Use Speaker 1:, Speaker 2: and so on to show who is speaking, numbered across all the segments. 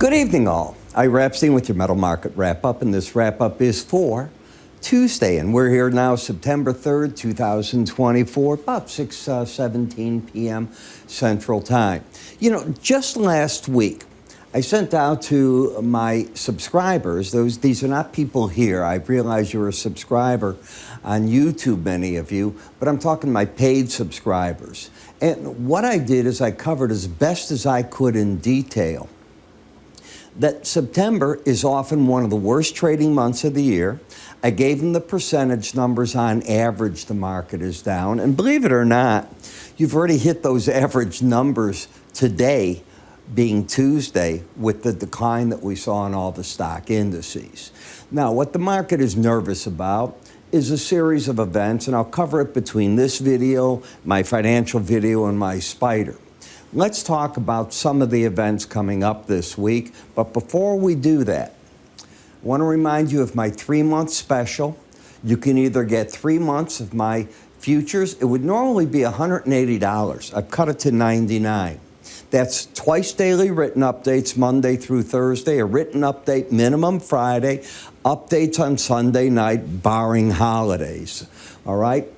Speaker 1: Good evening, all. Ira Epstein with your metal market wrap-up, and this wrap-up is for Tuesday, and we're here now, September 3rd, 2024, about 6:17 p.m. Central Time. You know, just last week, I sent out to my subscribers, these are not people here. I realize you're a subscriber on YouTube, many of you, but I'm talking my paid subscribers. And what I did is I covered as best as I could in detail that September is often one of the worst trading months of the year. I gave them the percentage numbers. On average, the market is down. And believe it or not, you've already hit those average numbers today, being Tuesday, with the decline that we saw in all the stock indices. Now, what the market is nervous about is a series of events, and I'll cover it between this video, my financial video, and my spider. Let's talk about some of the events coming up this week. But before we do that, I want to remind you of my 3-month special. You can either get 3 months of my futures. It would normally be $180. I've cut it to $99. That's twice daily written updates, Monday through Thursday, a written update minimum Friday, updates on Sunday night, barring holidays. All right?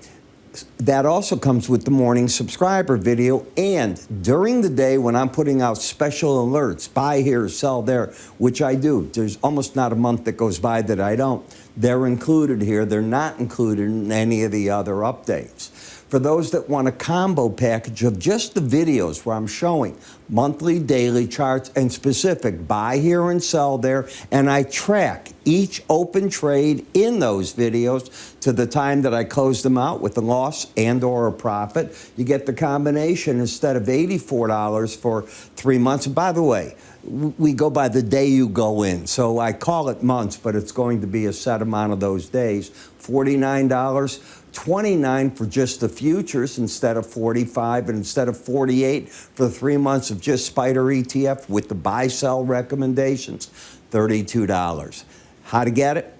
Speaker 1: That also comes with the morning subscriber video, and during the day when I'm putting out special alerts, buy here, sell there, which I do. There's almost not a month that goes by that I don't. They're included here. They're not included in any of the other updates. For those that want a combo package of just the videos where I'm showing monthly, daily charts, and specific buy here and sell there, and I track each open trade in those videos to the time that I close them out with a loss and or a profit, you get the combination instead of $84 for 3 months. And by the way, we go by the day you go in. So I call it months, but it's going to be a set amount of those days. $49, $29 for just the futures instead of $45, and instead of $48 for 3 months of just Spider ETF with the buy-sell recommendations, $32. How to get it?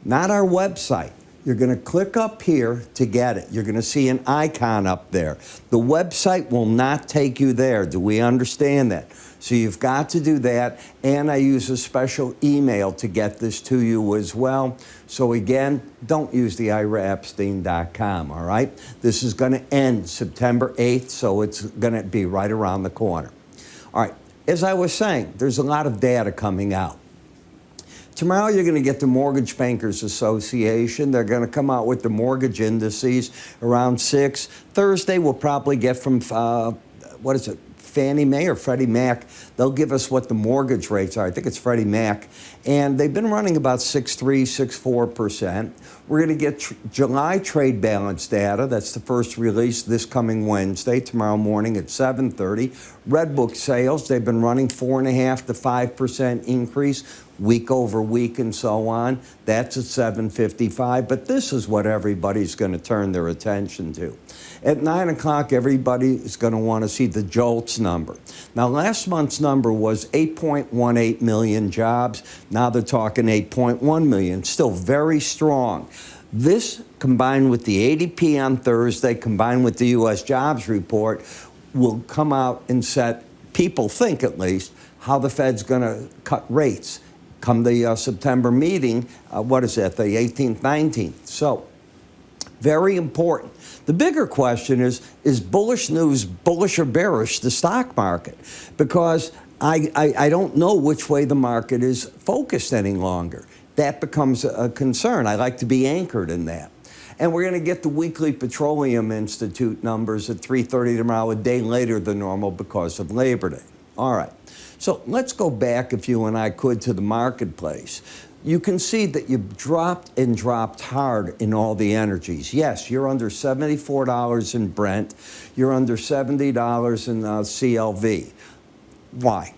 Speaker 1: Not our website. You're going to click up here to get it. You're going to see an icon up there. The website will not take you there. Do we understand that? So you've got to do that, and I use a special email to get this to you as well. So again, don't use the IraEpstein.com, all right? This is going to end September 8th, so it's going to be right around the corner. All right, as I was saying, there's a lot of data coming out. Tomorrow you're going to get the Mortgage Bankers Association. They're going to come out with the mortgage indices around 6. Thursday we'll probably get from, Fannie Mae or Freddie Mac. They'll give us what the mortgage rates are. I think it's Freddie Mac. And they've been running about 6.3, 6.4%. We're going to get July trade balance data. That's the first release this coming Wednesday, tomorrow morning at 7:30. Red Book sales, they've been running 4.5 to 5% increase week over week and so on. That's at 7:55. But this is what everybody's going to turn their attention to. At 9 o'clock, everybody is going to want to see the JOLTS number. Now, last month's number was 8.18 million jobs. Now they're talking 8.1 million. Still very strong. This, combined with the ADP on Thursday, combined with the U.S. jobs report, will come out and set, people think at least, how the Fed's going to cut rates come the September meeting. What is that, the 18th, 19th? So, very important. The bigger question is bullish news bullish or bearish the stock market? Because I don't know which way the market is focused any longer. That becomes a concern. I like to be anchored in that. And we're going to get the weekly Petroleum Institute numbers at 3:30 tomorrow, a day later than normal because of Labor Day. All right. So let's go back, if you and I could, to the marketplace. You can see that you've dropped and dropped hard in all the energies. Yes, you're under $74 in Brent. You're under $70 in CLV. Why?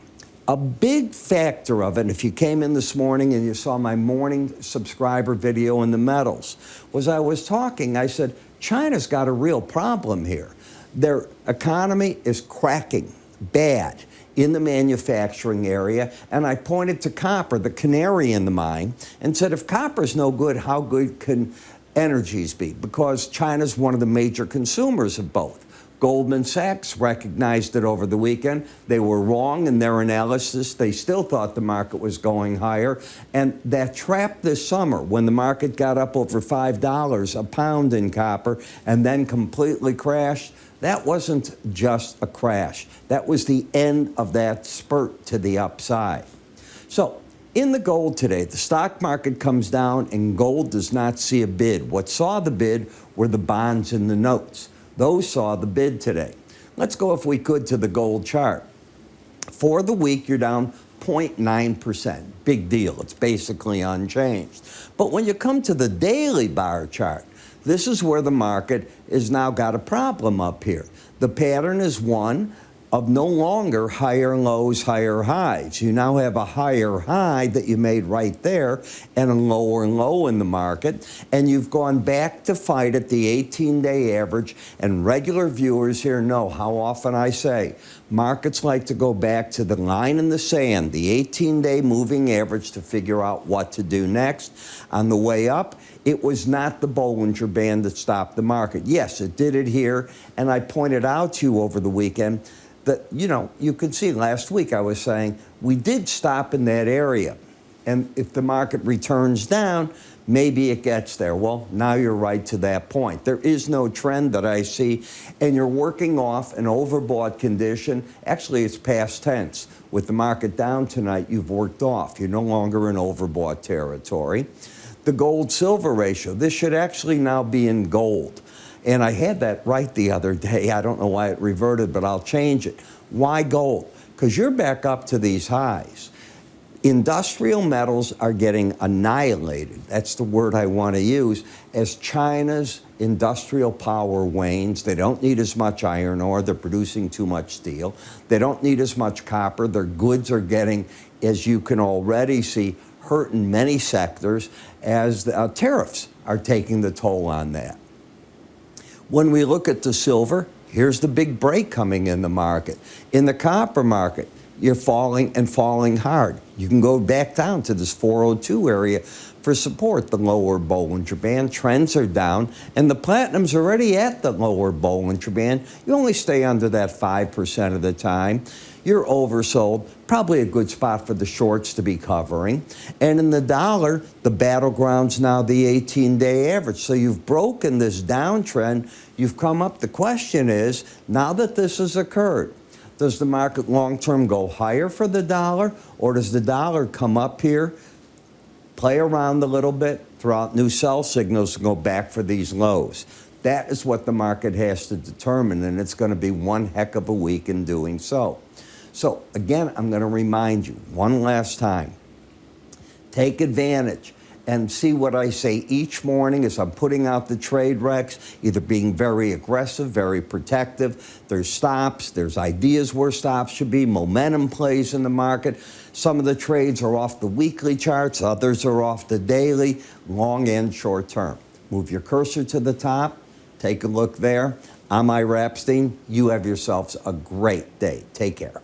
Speaker 1: A big factor of it, if you came in this morning and you saw my morning subscriber video in the metals, was I was talking, I said, China's got a real problem here. Their economy is cracking bad in the manufacturing area, and I pointed to copper, the canary in the mine, and said, if copper's no good, how good can energies be? Because China's one of the major consumers of both. Goldman Sachs recognized it over the weekend. They were wrong in their analysis. They still thought the market was going higher. And that trap this summer, when the market got up over $5 a pound in copper and then completely crashed, that wasn't just a crash. That was the end of that spurt to the upside. So in the gold today, the stock market comes down and gold does not see a bid. What saw the bid were the bonds and the notes. Those saw the bid today. Let's go, if we could, to the gold chart. For the week, you're down 0.9%. Big deal. It's basically unchanged. But when you come to the daily bar chart, this is where the market has now got a problem up here. The pattern is one of no longer higher lows, higher highs. You now have a higher high that you made right there and a lower low in the market, and you've gone back to fight at the 18-day average, and regular viewers here know how often I say markets like to go back to the line in the sand, the 18-day moving average, to figure out what to do next. On the way up, it was not the Bollinger Band that stopped the market. Yes, it did it here, and I pointed out to you over the weekend that, you could see last week I was saying we did stop in that area. And if the market returns down, maybe it gets there. Well, now you're right to that point. There is no trend that I see, and you're working off an overbought condition. Actually, it's past tense. With the market down tonight, you've worked off. You're no longer in overbought territory. The gold-silver ratio, this should actually now be in gold. And I had that right the other day. I don't know why it reverted, but I'll change it. Why gold? Because you're back up to these highs. Industrial metals are getting annihilated. That's the word I want to use. As China's industrial power wanes, they don't need as much iron ore. They're producing too much steel. They don't need as much copper. Their goods are getting, as you can already see, hurt in many sectors as the tariffs are taking the toll on that. When we look at the silver, here's the big break coming in the market. In the copper market, you're falling and falling hard. You can go back down to this 402 area for support, the lower Bollinger Band. Trends are down, and the platinum's already at the lower Bollinger Band. You only stay under that 5% of the time. You're oversold, probably a good spot for the shorts to be covering. And in the dollar, the battleground's now the 18-day average. So you've broken this downtrend. You've come up. The question is, now that this has occurred, does the market long-term go higher for the dollar, or does the dollar come up here, play around a little bit, throw out new sell signals, and go back for these lows? That is what the market has to determine, and it's going to be one heck of a week in doing so. So again, I'm going to remind you one last time, take advantage and see what I say each morning as I'm putting out the trade recs, either being very aggressive, very protective. There's stops, there's ideas where stops should be, momentum plays in the market. Some of the trades are off the weekly charts, others are off the daily, long and short term. Move your cursor to the top, take a look there. I'm Ira Epstein. You have yourselves a great day. Take care.